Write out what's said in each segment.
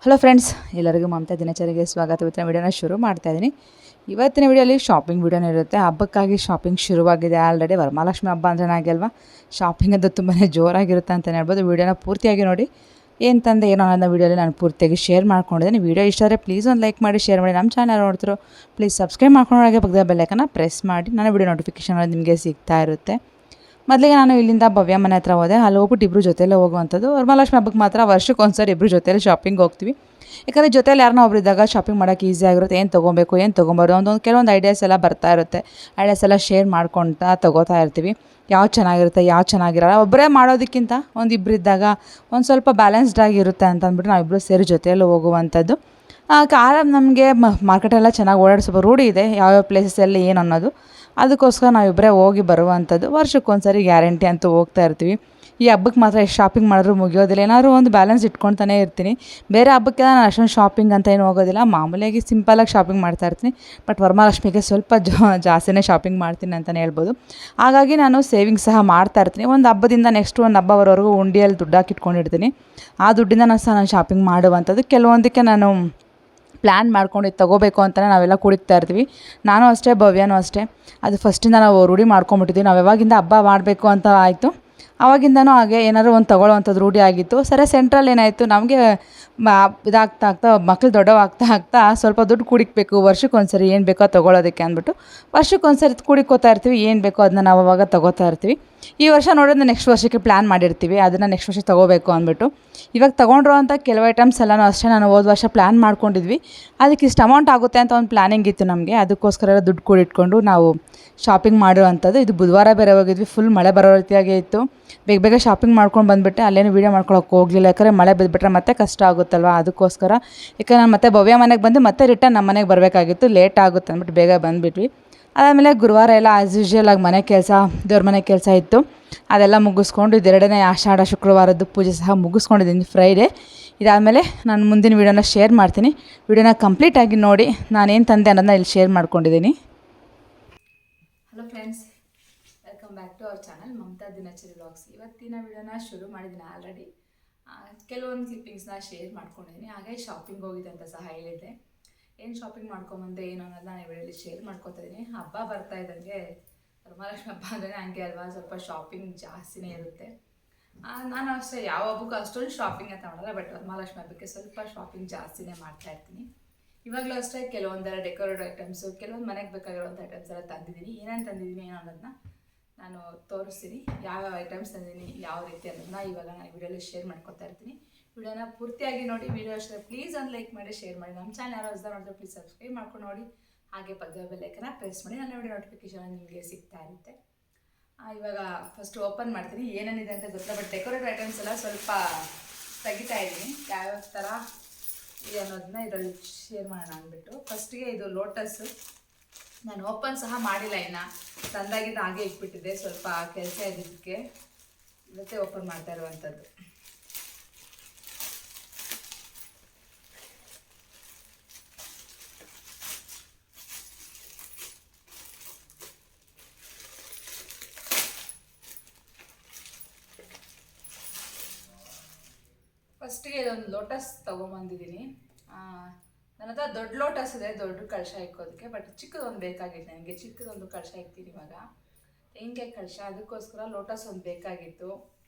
Hello friends, ಎಲ್ಲರಿಗೂ ಮಮತಾ ದಿನಚರಿಗೆ ಸ್ವಾಗತ. ಇವತ್ತಿನ ವಿಡಿಯೋನ ಶುರು ಮಾಡ್ತಾ ಇದ್ದೀನಿ. ಇವತ್ತಿನ ವಿಡಿಯೋಲಿ ಶಾಪಿಂಗ್ ವಿಡಿಯೋನೇ ಇರುತ್ತೆ. ಹಬ್ಬಕ್ಕಾಗಿ ಶಾಪಿಂಗ್ ಶುರುವಾಗಿದೆ ಆಲ್ರೆಡಿ. ವರಮಹಾಲಕ್ಷ್ಮಿ ಹಬ್ಬ ಅಂದ್ರೆ ನನಗೆ ಅಲ್ವಾ, ಶಾಪಿಂಗ್ ಅದು ತುಂಬಾ ಜೋರಾಗಿರುತ್ತೆ ಅಂತಲೇ ಹೇಳ್ಬೋದು. ವಿಡಿಯೋನ ಪೂರ್ತಿಯಾಗಿ ನೋಡಿ. ಏನು ತಂದೆ ಏನೋ ಅನ್ನೋ ವಿಡಿಯೋಲಿ ನಾನು ಪೂರ್ತಿಯಾಗಿ ಶೇರ್ ಮಾಡ್ಕೊಂಡಿದ್ದೀನಿ. ವಿಡಿಯೋ ಇಷ್ಟ ಆದರೆ ಪ್ಲೀಸ್ ಒಂದು ಲೈಕ್ ಮಾಡಿ, ಶೇರ್ ಮಾಡಿ. ನಮ್ಮ ಚಾನಲ್ ನೋಡ್ತಿರೋ ಪ್ಲೀಸ್ ಸಬ್ಸ್ಕ್ರೈಬ್ ಮಾಡ್ಕೊಂಡಾಗೆ ಪಕ್ಕದ ಬೆಲ್ಲೈಕನ್ನ ಪ್ರೆಸ್ ಮಾಡಿ. ನನ್ನ ವಿಡಿಯೋ ನೋಟಿಫಿಕೇಷನ್ ನಿಮಗೆ ಸಿಗ್ತಾ ಇರುತ್ತೆ. ಮೊದಲಿಗೆ ನಾನು ಇಲ್ಲಿಂದ ಭವ್ಯ ಮನೆ ಹತ್ರ ಹೋದೆ. ಅಲ್ಲಿ ಹೋಗ್ಬಿಟ್ಟು ಇಬ್ಬರು ಜೊತೆಯಲ್ಲೇ ಹೋಗುವಂಥದ್ದು. ವರಮಹಾಲಕ್ಷ್ಮಿ ಹಬ್ಬಕ್ಕೆ ಮಾತ್ರ ವರ್ಷಕ್ಕೊಂದ್ಸರಿ ಇಬ್ಬರು ಜೊತೆಯಲ್ಲಿ ಶಾಪಿಂಗ್ ಹೋಗ್ತೀವಿ. ಯಾಕಂದರೆ ಜೊತೆಯಲ್ಲಿ ಯಾರನ್ನ ಒಬ್ರು ಇದ್ದಾಗ ಶಾಪಿಂಗ್ ಮಾಡೋಕ್ಕೆ ಈಸಿ ಆಗಿರುತ್ತೆ. ಏನು ತೊಗೊಬೇಕು, ಏನು ತೊಗೊಬಾರ್ದು ಕೆಲವೊಂದು ಐಡಿಯಾಸ್ ಎಲ್ಲ ಬರ್ತಾ ಇರುತ್ತೆ. ಐಡಿಯಾಸ್ ಎಲ್ಲ ಶೇರ್ ಮಾಡ್ಕೊಳ್ತಾ ತೊಗೋತಾ ಇರ್ತೀವಿ. ಯಾವ್ದು ಚೆನ್ನಾಗಿರುತ್ತೆ, ಯಾವ್ದು ಚೆನ್ನಾಗಿರಲ್ಲ. ಒಬ್ಬರೇ ಮಾಡೋದಕ್ಕಿಂತ ಇಬ್ಬರು ಇದ್ದಾಗ ಒಂದು ಸ್ವಲ್ಪ ಬ್ಯಾಲೆನ್ಸ್ಡ್ ಆಗಿರುತ್ತೆ ಅಂತ ಅಂದ್ಬಿಟ್ಟು ನಾವಿಬ್ಬರು ಸೇರಿ ಜೊತೆಯಲ್ಲೂ ಹೋಗುವಂಥದ್ದು. ನಮಗೆ ಮಾರ್ಕೆಟೆಲ್ಲ ಚೆನ್ನಾಗಿ ಓಡಾಡಿಸೋ ರೂಢಿ ಇದೆ, ಯಾವ್ಯಾವ ಪ್ಲೇಸಸ್ಸಲ್ಲಿ ಏನು ಅನ್ನೋದು. ಅದಕ್ಕೋಸ್ಕರ ನಾವಿಬ್ಬರೇ ಹೋಗಿ ಬರುವಂಥದ್ದು. ವರ್ಷಕ್ಕೊಂದ್ಸರಿ ಗ್ಯಾರಂಟಿ ಅಂತೂ ಹೋಗ್ತಾ ಇರ್ತೀವಿ. ಈ ಹಬ್ಬಕ್ಕೆ ಮಾತ್ರ ಎಷ್ಟು ಶಾಪಿಂಗ್ ಮಾಡಿದ್ರೂ ಮುಗಿಯೋದಿಲ್ಲ. ಏನಾದರೂ ಒಂದು ಬ್ಯಾಲೆನ್ಸ್ ಇಟ್ಕೊತಾನೇ ಇರ್ತೀನಿ. ಬೇರೆ ಹಬ್ಬಕ್ಕೆಲ್ಲ ನಾನು ಅಷ್ಟೊಂದು ಶಾಪಿಂಗ್ ಅಂತ ಏನು ಹೋಗೋದಿಲ್ಲ. ಮಾಮೂಲಿಯಾಗಿ ಸಿಂಪಲಾಗಿ ಶಾಪಿಂಗ್ ಮಾಡ್ತಾ ಇರ್ತೀನಿ. ಬಟ್ ವರಮಹಾಲಕ್ಷ್ಮಿಗೆ ಸ್ವಲ್ಪ ಜಾಸ್ತಿನೇ ಶಾಪಿಂಗ್ ಮಾಡ್ತೀನಿ ಅಂತಲೇ ಹೇಳ್ಬೋದು. ಹಾಗಾಗಿ ನಾನು ಸೇವಿಂಗ್ಸ್ ಸಹ ಮಾಡ್ತಾ ಇರ್ತೀನಿ. ಒಂದು ಹಬ್ಬದಿಂದ ನೆಕ್ಸ್ಟ್ ಒಂದು ಹಬ್ಬ ಬರೋವರೆಗೂ ಉಂಡಿಯಲ್ಲಿ ದುಡ್ಡು ಹಾಕಿಟ್ಕೊಂಡಿರ್ತೀನಿ. ಆ ದುಡ್ಡಿಂದ ನಾನು ಶಾಪಿಂಗ್ ಮಾಡುವಂಥದ್ದು. ಕೆಲವೊಂದಕ್ಕೆ ನಾನು ಪ್ಲ್ಯಾನ್ ಮಾಡ್ಕೊಂಡು ಇದು ತೊಗೋಬೇಕು ಅಂತಲೇ ನಾವೆಲ್ಲ ಕುಡಿತಾ ಇರ್ತೀವಿ. ನಾನು ಅಷ್ಟೇ, ಭವ್ಯನೂ ಅಷ್ಟೇ. ಅದು ಫಸ್ಟಿಂದ ನಾವು ರೂಢಿ ಮಾಡ್ಕೊಂಬಿಟ್ಟಿದ್ವಿ. ನಾವು ಯಾವಾಗಿಂದ ಹಬ್ಬ ಮಾಡಬೇಕು ಅಂತ ಆಯಿತು ಆವಾಗಿಂದನೂ ಹಾಗೆ ಏನಾದರೂ ಒಂದು ತೊಗೊಳ್ಳೋವಂಥದ್ದು ರೂಢಿ ಆಗಿತ್ತು. ಸರಿ, ಸೆಂಟ್ರಲ್ಲಿ ಏನಾಯಿತು, ನಮಗೆ ಇದಾಗ್ತಾ ಮಕ್ಳು ದೊಡ್ಡವಾಗ್ತಾ ಸ್ವಲ್ಪ ದುಡ್ಡು ಕೂಡಿಕ್ಬೇಕು. ವರ್ಷಕ್ಕೊಂದ್ಸರಿ ಏನು ಬೇಕೋ ತೊಗೊಳ್ಳೋದಕ್ಕೆ ಅಂದ್ಬಿಟ್ಟು ವರ್ಷಕ್ಕೊಂದ್ಸರಿ ಕೂಡಿಕೋತಾ ಇರ್ತೀವಿ. ಏನು ಬೇಕೋ ಅದನ್ನ ನಾವು ಅವಾಗ ತೊಗೋತಾ ಇರ್ತೀವಿ. ಈ ವರ್ಷ ನೋಡಿದ್ರೆ ನೆಕ್ಸ್ಟ್ ವರ್ಷಕ್ಕೆ ಪ್ಲ್ಯಾನ್ ಮಾಡಿರ್ತೀವಿ, ಅದನ್ನು ನೆಕ್ಸ್ಟ್ ವರ್ಷಕ್ಕೆ ತೊಗೋಬೇಕು ಅಂದ್ಬಿಟ್ಟು. ಇವಾಗ ತೊಗೊಂಡ್ರೋ ಅಂತ ಕೆಲವು ಐಟಮ್ಸ್ ಎಲ್ಲನೂ ಅಷ್ಟೇ ನಾನು ಹೋದ ವರ್ಷ ಪ್ಲ್ಯಾನ್ ಮಾಡ್ಕೊಂಡಿದ್ವಿ. ಅದಕ್ಕೆ ಇಷ್ಟು ಅಮೌಂಟ್ ಆಗುತ್ತೆ ಅಂತ ಒಂದು ಪ್ಲ್ಯಾನಿಂಗ್ ಇತ್ತು ನಮಗೆ. ಅದಕ್ಕೋಸ್ಕರ ದುಡ್ಡು ಕೂಡಿಟ್ಕೊಂಡು ನಾವು ಶಾಪಿಂಗ್ ಮಾಡಿರುವಂಥದ್ದು. ಇದು ಬುಧವಾರ ಬೇರೆ ಹೋಗಿದ್ವಿ. ಫುಲ್ ಮಳೆ ಬರೋ ರೀತಿಯಾಗೇ ಇತ್ತು. ಬೇಗ ಶಾಪಿಂಗ್ ಮಾಡ್ಕೊಂಡು ಬಂದುಬಿಟ್ಟೆ. ಅಲ್ಲೇನು ವೀಡಿಯೋ ಮಾಡ್ಕೊಳಕ್ಕೆ ಹೋಗಲಿಲ್ಲ, ಯಾಕಂದರೆ ಮಳೆ ಬಿದ್ದುಬಿಟ್ರೆ ಮತ್ತೆ ಕಷ್ಟ ಆಗುತ್ತಲ್ವ. ಅದಕ್ಕೋಸ್ಕರ ಯಾಕಂದರೆ ನಾನು ಮತ್ತೆ ಭವ್ಯ ಮನೆಗೆ ಬಂದು ಮತ್ತೆ ರಿಟರ್ನ್ ನಮ್ಮ ಮನೆಗೆ ಬರಬೇಕಾಗಿತ್ತು. ಲೇಟ್ ಆಗುತ್ತೆ ಅಂದ್ಬಿಟ್ಟು ಬೇಗ ಬಂದುಬಿಟ್ವಿ. ಅದಾದಮೇಲೆ ಗುರುವಾರ ಎಲ್ಲ ಆ್ಯಸ್ ಯೂಶ್ವಲ್ ಆಗಿ ಮನೆ ಕೆಲಸ, ದೇವ್ರ ಮನೆ ಕೆಲಸ ಇತ್ತು. ಅದೆಲ್ಲ ಮುಗಿಸ್ಕೊಂಡು ಇದೆರಡನೇ ಆಷಾಢ ಶುಕ್ರವಾರದ್ದು ಪೂಜೆ ಸಹ ಮುಗಿಸ್ಕೊಂಡಿದ್ದೀನಿ ಫ್ರೈಡೇ. ಇದಾದಮೇಲೆ ನಾನು ಮುಂದಿನ ವೀಡಿಯೋನ ಶೇರ್ ಮಾಡ್ತೀನಿ. ವೀಡಿಯೋನ ಕಂಪ್ಲೀಟಾಗಿ ನೋಡಿ. ನಾನೇನು ತಂದೆ ಅನ್ನೋದನ್ನ ಇಲ್ಲಿ ಶೇರ್ ಮಾಡ್ಕೊಂಡಿದ್ದೀನಿ. Hello friends, welcome back to our channel Mamata ದಿನಚರಿ ವ್ಲಾಗ್ಸ್. ಇವತ್ತಿನ ವಿಡಿಯೋನ ಶುರು ಮಾಡಿದ್ದೀನಿ ಆಲ್ರೆಡಿ. ಕೆಲವೊಂದು ಕ್ಲಿಪ್ಪಿಂಗ್ಸ್ನ ಶೇರ್ ಮಾಡ್ಕೊಂಡಿದ್ದೀನಿ. ಹಾಗೆ ಶಾಪಿಂಗ್ ಹೋಗಿದೆ ಅಂತ ಸಹ ಹೇಳಿದ್ದೆ. ಏನು ಶಾಪಿಂಗ್ ಮಾಡ್ಕೊಂಬಂದೆ ಏನು ಅನ್ನೋದನ್ನ ನಾನು ವಿಡಿಯೋಲಿ ಶೇರ್ ಮಾಡ್ಕೊತಾ ಇದ್ದೀನಿ. ಹಬ್ಬ ಬರ್ತಾ ಇದ್ದಂಗೆ, ವರಮಹಾಲಕ್ಷ್ಮಿ ಹಬ್ಬ ಅಂದರೆ ಹಂಗೆ ಅಲ್ವಾ, ಸ್ವಲ್ಪ ಶಾಪಿಂಗ್ ಜಾಸ್ತಿನೇ ಇರುತ್ತೆ. ನಾನು ಅಷ್ಟೇ ಯಾವ ಹಬ್ಬಕ್ಕೂ ಅಷ್ಟೊಂದು ಶಾಪಿಂಗ್ ಅಂತ ಮಾಡಲ್ಲ. ಬಟ್ ವರಮಹಾಲಕ್ಷ್ಮಿ ಹಬ್ಬಕ್ಕೆ ಸ್ವಲ್ಪ ಶಾಪಿಂಗ್ ಜಾಸ್ತಿನೇ ಮಾಡ್ತಾ ಇರ್ತೀನಿ. ಇವಾಗಲೂ ಅಷ್ಟೇ ಕೆಲವೊಂದೆಲ್ಲ ಡೆಕೋರೇಟ್ ಐಟಮ್ಸು, ಕೆಲವೊಂದು ಮನೆಗೆ ಬೇಕಾಗಿರೋಂಥ ಐಟಮ್ಸ್ ಎಲ್ಲ ತಂದಿದ್ದೀನಿ. ಏನೇನು ತಂದಿದ್ದೀನಿ ಏನೋ ಅನ್ನೋದನ್ನ ನಾನು ತೋರಿಸ್ತೀನಿ. ಯಾವ್ಯಾವ ಐಟಮ್ಸ್ ತಂದಿದ್ದೀನಿ, ಯಾವ ರೀತಿ ಅನ್ನೋದನ್ನ ಇವಾಗ ನಾನು ವಿಡಿಯೋಲಿ ಶೇರ್ ಮಾಡ್ಕೊತಾ ಇರ್ತೀನಿ. ವಿಡಿಯೋನ ಪೂರ್ತಿಯಾಗಿ ನೋಡಿ. ವಿಡಿಯೋ ಅಷ್ಟೇ ಪ್ಲೀಸ್ ಒಂದು ಲೈಕ್ ಮಾಡಿ, ಶೇರ್ ಮಾಡಿ. ನಮ್ಮ ಚಾನಲ್ ಯಾರು ಹೊಸದಾಗಿ ನೋಡಿದ್ರೆ ಪ್ಲೀಸ್ ಸಬ್ಸ್ಕ್ರೈಬ್ ಮಾಡ್ಕೊಂಡು ನೋಡಿ. ಹಾಗೆ ಪಕ್ಕದ ಬೆಲ್ಲೈಕನ್ನ ಪ್ರೆಸ್ ಮಾಡಿ. ನನ್ನ ವಿಡಿಯೋ ನೋಟಿಫಿಕೇಶನ್ ನಿಮಗೆ ಸಿಗ್ತಾ ಇರುತ್ತೆ. ಇವಾಗ ಫಸ್ಟ್ ಓಪನ್ ಮಾಡ್ತೀನಿ. ಏನೇನಿದೆ ಅಂತ ಗೊತ್ತಿಲ್ಲ, ಬಟ್ ಡೆಕೋರೇಟ್ ಐಟಮ್ಸ್ ಎಲ್ಲ ಸ್ವಲ್ಪ ತೆಗಿತಾ ಇದ್ದೀನಿ. ಯಾವ್ಯಾವ ಥರ ಇದೆ ಅನ್ನೋದನ್ನ ಇದರಲ್ಲಿ ಶೇರ್ ಮಾಡೋಣ ಅಂದ್ಬಿಟ್ಟು. ಫಸ್ಟಿಗೆ ಇದು ಲೋಟಸ್ಸು. ನಾನು ಓಪನ್ ಸಹ ಮಾಡಿಲ್ಲ, ಇನ್ನು ತಂದಾಗಿದ್ದು ಹಾಗೆ ಇಟ್ಬಿಟ್ಟಿದ್ದೆ. ಸ್ವಲ್ಪ ಕೆಲಸ ಇದ್ದಕ್ಕೆ ಇವತ್ತೇ ಓಪನ್ ಮಾಡ್ತಾ ಇರುವಂಥದ್ದು. ಫಸ್ಟಿಗೆ ಇದೊಂದು ಲೋಟಸ್ ತೊಗೊಂಬಂದಿದ್ದೀನಿ. ನನ್ನ ಹತ್ರ ದೊಡ್ಡ ಲೋಟಸ್ ಇದೆ, ದೊಡ್ಡ ಕಳಶ ಇಕ್ಕೋದಕ್ಕೆ. ಬಟ್ ಚಿಕ್ಕದೊಂದು ಬೇಕಾಗಿತ್ತು ನನಗೆ. ಚಿಕ್ಕದೊಂದು ಕಳಶ ಇಕ್ತೀನಿ ಇವಾಗ, ತೆಂಗಿನಕಾಯಿ ಕಳಶ. ಅದಕ್ಕೋಸ್ಕರ ಲೋಟಸ್ ಒಂದು ಬೇಕಾಗಿತ್ತು.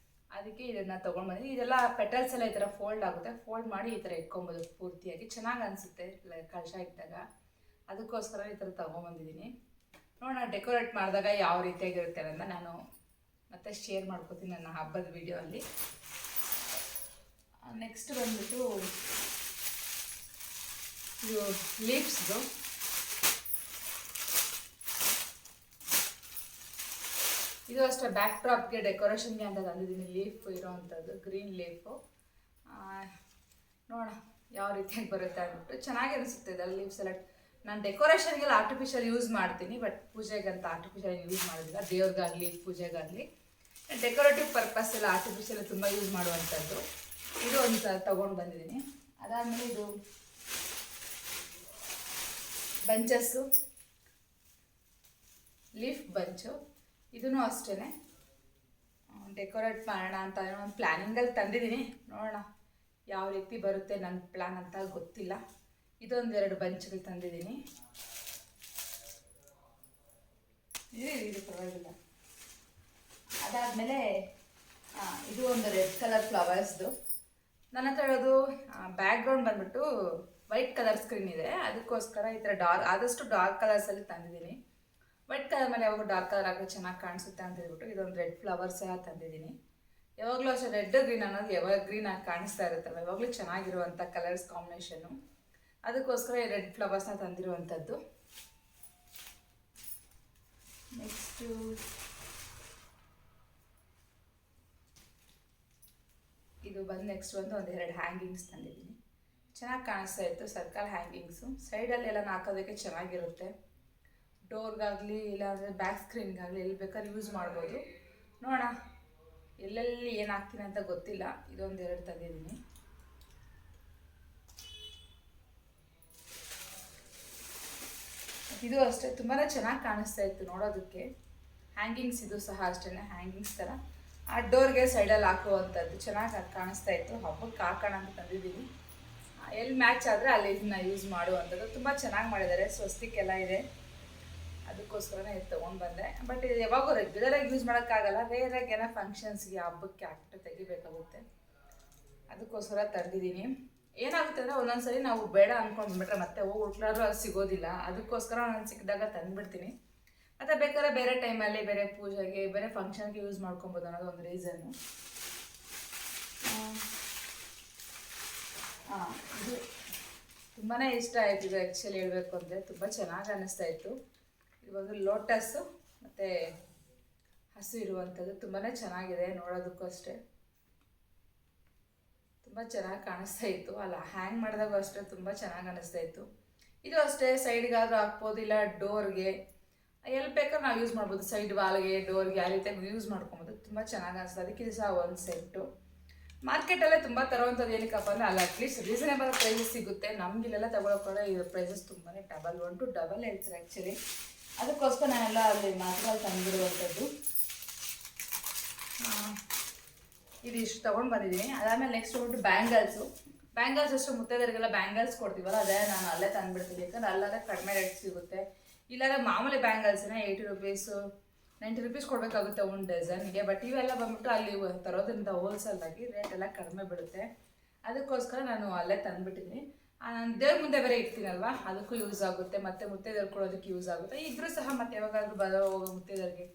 ಅದಕ್ಕೆ ಇದನ್ನು ತೊಗೊಂಡ್ಬಂದಿದ್ದೀನಿ. ಇದೆಲ್ಲ ಪೆಟಲ್ಸ್ ಎಲ್ಲ ಈ ಥರ ಫೋಲ್ಡ್ ಆಗುತ್ತೆ. ಫೋಲ್ಡ್ ಮಾಡಿ ಈ ಥರ ಇಟ್ಕೊಬೋದು ಪೂರ್ತಿಯಾಗಿ. ಚೆನ್ನಾಗಿ ಅನಿಸುತ್ತೆ ಕಳಶ ಇಟ್ಟಾಗ. ಅದಕ್ಕೋಸ್ಕರ ಈ ಥರ ತೊಗೊಂಬಂದಿದ್ದೀನಿ. ನೋಡೋಣ ಡೆಕೋರೇಟ್ ಮಾಡಿದಾಗ ಯಾವ ರೀತಿಯಾಗಿರುತ್ತೆ ಅನ್ನೋದನ್ನ ನಾನು ಮತ್ತೆ ಶೇರ್ ಮಾಡ್ಕೋತೀನಿ ನನ್ನ ಹಬ್ಬದ ವಿಡಿಯೋ ಅಲ್ಲಿ. ನೆಕ್ಸ್ಟ್ ಬಂದ್ಬಿಟ್ಟು ಇದು ಲೀವ್ಸ್ದು. ಇದು ಅಷ್ಟೇ ಬ್ಯಾಕ್ ಡ್ರಾಪ್ಗೆ ಡೆಕೋರೇಷನ್ಗೆ ಅಂತ ತಂದಿದ್ದೀನಿ. ಲೀಫ್ ಇರೋವಂಥದ್ದು, ಗ್ರೀನ್ ಲೀಫು. ನೋಡೋಣ ಯಾವ ರೀತಿಯಾಗಿ ಬರುತ್ತೆ ಅಂದ್ಬಿಟ್ಟು. ಚೆನ್ನಾಗಿ ಅನಿಸುತ್ತೆ ಇದೆಲ್ಲ ಲೀವ್ಸ್ ಎಲ್ಲ. ನಾನು ಡೆಕೋರೇಷನ್ಗೆಲ್ಲ ಆರ್ಟಿಫಿಷಿಯಲ್ ಯೂಸ್ ಮಾಡ್ತೀನಿ, ಬಟ್ ಪೂಜೆಗಂತ ಆರ್ಟಿಫಿಷಿಯಲ್ ಯೂಸ್ ಮಾಡೋದಿಲ್ಲ. ದೇವ್ರಿಗಾಗಲಿ ಪೂಜೆಗಾಗಲಿ ಡೆಕೋರೇಟಿವ್ ಪರ್ಪಸ್ ಎಲ್ಲ ಆರ್ಟಿಫಿಷಿಯಲ್ ತುಂಬ ಯೂಸ್ ಮಾಡುವಂಥದ್ದು. ಇದು ಒಂದು ತೊಗೊಂಡು ಬಂದಿದ್ದೀನಿ. ಅದಾದಮೇಲೆ ಇದು ಬಂಚಸ್ಸು, ಲೀಫ್ ಬಂಚು. ಇದೂ ಅಷ್ಟೇ ಡೆಕೋರೇಟ್ ಮಾಡೋಣ ಅಂತ ಏನೋ ಒಂದು ಪ್ಲ್ಯಾನಿಂಗಲ್ಲಿ ತಂದಿದ್ದೀನಿ. ನೋಡೋಣ ಯಾವ ರೀತಿ ಬರುತ್ತೆ ನನ್ನ ಪ್ಲ್ಯಾನ್ ಅಂತ ಗೊತ್ತಿಲ್ಲ. ಇದೊಂದೆರಡು ಬಂಚ್ಗಳು ತಂದಿದ್ದೀನಿ. ಇದು ಪರವಾಗಿಲ್ಲ. ಅದಾದಮೇಲೆ ಇದು ಒಂದು ರೆಡ್ ಕಲರ್ ಫ್ಲವರ್ಸ್ದು. ನನ್ನ ಹತ್ರ ಇರೋದು ಬ್ಯಾಕ್ಗ್ರೌಂಡ್ ಬಂದ್ಬಿಟ್ಟು ವೈಟ್ ಕಲರ್ ಸ್ಕ್ರೀನ್ ಇದೆ, ಅದಕ್ಕೋಸ್ಕರ ಈ ಥರ ಆದಷ್ಟು ಡಾರ್ಕ್ ಕಲರ್ಸಲ್ಲಿ ತಂದಿದ್ದೀನಿ. ವೈಟ್ ಕಲರ್ ಮೇಲೆ ಯಾವಾಗ ಡಾರ್ಕ್ ಕಲರ್ ಹಾಕಿ ಚೆನ್ನಾಗಿ ಕಾಣಿಸುತ್ತೆ ಅಂತ ಹೇಳ್ಬಿಟ್ಟು ಇದೊಂದು ರೆಡ್ ಫ್ಲವರ್ ಸಹ ತಂದಿದ್ದೀನಿ. ಯಾವಾಗಲೂ ಅಷ್ಟೇ ರೆಡ್ ಗ್ರೀನ್ ಅನ್ನೋದು ಯಾವಾಗ ಗ್ರೀನ್ ಆಗಿ ಕಾಣಿಸ್ತಾ ಇರುತ್ತಲ್ಲ, ಯಾವಾಗಲೂ ಚೆನ್ನಾಗಿರುವಂಥ ಕಲರ್ಸ್ ಕಾಂಬಿನೇಷನ್ನು, ಅದಕ್ಕೋಸ್ಕರ ಈ ರೆಡ್ ಫ್ಲವರ್ಸ್ನ ತಂದಿರುವಂಥದ್ದು. ನೆಕ್ಸ್ಟು ಇದು ಬಂದು ನೆಕ್ಸ್ಟ್ ಒಂದೆರಡು ಹ್ಯಾಂಗಿಂಗ್ಸ್ ತಂದಿದ್ದೀನಿ. ಚೆನ್ನಾಗಿ ಕಾಣಿಸ್ತಾ ಇತ್ತು, ಸರ್ಕಲ್ ಹ್ಯಾಂಗಿಂಗ್ಸು. ಸೈಡಲ್ಲೆಲ್ಲ ಹಾಕೋದಕ್ಕೆ ಚೆನ್ನಾಗಿರುತ್ತೆ, ಡೋರ್ಗಾಗಲಿ ಇಲ್ಲಾಂದರೆ ಬ್ಯಾಕ್ ಸ್ಕ್ರೀನ್ಗಾಗಲಿ ಎಲ್ಲಿ ಬೇಕಾದ್ರೆ ಯೂಸ್ ಮಾಡ್ಬೋದು. ನೋಡೋಣ ಎಲ್ಲೆಲ್ಲಿ ಏನು ಹಾಕ್ತೀನಿ ಅಂತ ಗೊತ್ತಿಲ್ಲ. ಇದೊಂದೆರಡು ತಂದಿದ್ದೀನಿ. ಇದು ಅಷ್ಟೇ ತುಂಬಾ ಚೆನ್ನಾಗಿ ಕಾಣಿಸ್ತಾ ಇತ್ತು ನೋಡೋದಕ್ಕೆ. ಹ್ಯಾಂಗಿಂಗ್ಸ್ ಇದು ಸಹ ಅಷ್ಟೇ, ಹ್ಯಾಂಗಿಂಗ್ಸ್ ಥರ ಆ ಡೋರ್ಗೆ ಸೈಡಲ್ಲಿ ಹಾಕುವಂಥದ್ದು ಚೆನ್ನಾಗಿ ಕಾಣಿಸ್ತಾ ಇತ್ತು. ಹಬ್ಬಕ್ಕೆ ಹಾಕೋಣ ಅಂತ ತಂದಿದ್ದೀನಿ. ಎಲ್ಲಿ ಮ್ಯಾಚ್ ಆದರೆ ಅಲ್ಲಿ ಇದನ್ನ ಯೂಸ್ ಮಾಡುವಂಥದ್ದು. ತುಂಬ ಚೆನ್ನಾಗಿ ಮಾಡಿದ್ದಾರೆ, ಸ್ವಸ್ತಿಕೆಲ್ಲ ಇದೆ, ಅದಕ್ಕೋಸ್ಕರನೇ ಇದು ತೊಗೊಂಡು ಬಂದೆ. ಬಟ್ ಇದು ಯಾವಾಗೂ ರೆಗ್ಯುಲರಾಗಿ ಯೂಸ್ ಮಾಡೋಕ್ಕಾಗಲ್ಲ, ರೇರಾಗಿ ಏನೋ ಫಂಕ್ಷನ್ಸ್ಗೆ ಹಬ್ಬಕ್ಕೆ ಹಾಕ್ಬಿಟ್ಟು ತೆಗಿಬೇಕಾಗುತ್ತೆ, ಅದಕ್ಕೋಸ್ಕರ ತಂದಿದ್ದೀನಿ. ಏನಾಗುತ್ತೆ ಅಂದರೆ ಒಂದೊಂದ್ಸರಿ ನಾವು ಬೇಡ ಅಂದ್ಕೊಂಡ್ಬಿಟ್ರೆ ಮತ್ತೆ ಹೋಗಿ ಹುಡ್ಕ್ಲಾದ್ರೂ ಅದು ಸಿಗೋದಿಲ್ಲ, ಅದಕ್ಕೋಸ್ಕರ ನಾನು ಸಿಕ್ಕಿದಾಗ ತಂದುಬಿಡ್ತೀನಿ. ಮತ್ತು ಬೇಕಾದ್ರೆ ಬೇರೆ ಟೈಮಲ್ಲಿ ಬೇರೆ ಪೂಜೆಗೆ ಬೇರೆ ಫಂಕ್ಷನ್ಗೆ ಯೂಸ್ ಮಾಡ್ಕೊಬೋದು ಅನ್ನೋದು ಒಂದು ರೀಸನ್ನು. ಇದು ತುಂಬಾ ಇಷ್ಟ ಆಯಿತು. ಇದು ಆ್ಯಕ್ಚುಲಿ ಹೇಳಬೇಕು ಅಂದರೆ ತುಂಬ ಚೆನ್ನಾಗಿ ಅನ್ನಿಸ್ತಾ ಇತ್ತು. ಇವಾಗ ಲೋಟಸ್ಸು ಮತ್ತು ಹಸು ಇರುವಂಥದ್ದು ತುಂಬಾ ಚೆನ್ನಾಗಿದೆ, ನೋಡೋದಕ್ಕೂ ಅಷ್ಟೇ ತುಂಬ ಚೆನ್ನಾಗಿ ಕಾಣಿಸ್ತಾ ಇತ್ತು. ಅಲ್ಲ ಹ್ಯಾಂಗ್ ಮಾಡಿದಾಗೂ ಅಷ್ಟೇ ತುಂಬ ಚೆನ್ನಾಗಿ ಅನ್ನಿಸ್ತಾ ಇತ್ತು. ಇದು ಅಷ್ಟೇ ಸೈಡ್ಗಾದರೂ ಹಾಕ್ಬೋದು, ಇಲ್ಲ ಡೋರ್ಗೆ ಎಲ್ಲಿ ಬೇಕಾದ್ರೆ ನಾವು ಯೂಸ್ ಮಾಡ್ಬೋದು. ಸೈಡ್ ವಾಲ್ಗೆ ಡೋರ್ಗೆ ಆ ರೀತಿಯಾಗಿ ಯೂಸ್ ಮಾಡ್ಕೊಬೋದು, ತುಂಬ ಚೆನ್ನಾಗಿ ಅನಿಸ್ತದೆ. ಅದಕ್ಕೆ ಇದು ಸಹ ಒಂದು ಸೆಟ್ಟು. ಮಾರ್ಕೆಟಲ್ಲೇ ತುಂಬ ತರೋವಂಥದ್ದು ಏನಕ್ಕಪ್ಪ ಅಂದರೆ ಅಲ್ಲಿ ಅಟ್ಲೀಸ್ಟ್ ರೀಸನೇಬಲ್ ಪ್ರೈಸಸ್ ಸಿಗುತ್ತೆ. ನಮಗಿಲ್ಲೆಲ್ಲ ತಗೊಳ್ಳೋಕೊಳ್ಳೋ ಇದು ಪ್ರೈಸಸ್ ತುಂಬಾ ಡಬಲ್ ಹೇಳ್ತಾರೆ ಆ್ಯಕ್ಚುಲಿ, ಅದಕ್ಕೋಸ್ಕರ ನಾನೆಲ್ಲ ಅಲ್ಲಿ ಮಾರ್ಕೆಟಲ್ಲಿ ತಂದುಬಿಡುವಂಥದ್ದು. ಇದು ಇಷ್ಟು ತೊಗೊಂಡು ಬಂದಿದ್ದೀನಿ. ಅದಾದಮೇಲೆ ನೆಕ್ಸ್ಟ್ ಹೋಗ್ಬಿಟ್ಟು ಬ್ಯಾಂಗಲ್ಸ್ ಅಷ್ಟು ಮುತ್ತೈದರಿಗೆಲ್ಲ ಬ್ಯಾಂಗಲ್ಸ್ ಕೊಡ್ತೀವಲ್ಲ, ಅದೇ ನಾನು ಅಲ್ಲೇ ತಂದುಬಿಡ್ತೀನಿ. ಯಾಕಂದ್ರೆ ಅಲ್ಲಾದ್ರೆ ಕಡಿಮೆ ರೇಟ್ ಸಿಗುತ್ತೆ. ಇಲ್ಲಾಂದರೆ ಮಾಮೂಲಿ ಬ್ಯಾಂಗಲ್ಸ್ನ 80 ರೂಪೀಸು 90 ರೂಪೀಸ್ ಕೊಡಬೇಕಾಗುತ್ತೆ ಒಂದು ಡಜನ್ಗೆ. ಬಟ್ ಇವೆಲ್ಲ ಬಂದ್ಬಿಟ್ಟು ಅಲ್ಲಿ ತರೋದ್ರಿಂದ ಹೋಲ್ಸೇಲಾಗಿ ರೇಟ್ ಎಲ್ಲ ಕಡಿಮೆ ಬೀಳುತ್ತೆ, ಅದಕ್ಕೋಸ್ಕರ ನಾನು ಅಲ್ಲೇ ತಂದುಬಿಟ್ಟಿದ್ದೀನಿ. ದೇವ್ರ ಮುಂದೆ ಬೇರೆ ಇಡ್ತೀನಲ್ವ, ಅದಕ್ಕೂ ಯೂಸ್ ಆಗುತ್ತೆ, ಮತ್ತು ಮುತ್ತೈದೆಯರು ಕೊಡೋದಕ್ಕೆ ಯೂಸ್ ಆಗುತ್ತೆ. ಇದ್ರೂ ಸಹ ಮತ್ತೆ ಯಾವಾಗಾದ್ರೂ ಬರೋ ಹೋಗೋ ಮುತ್ತೈದೆಯರಿಗೆ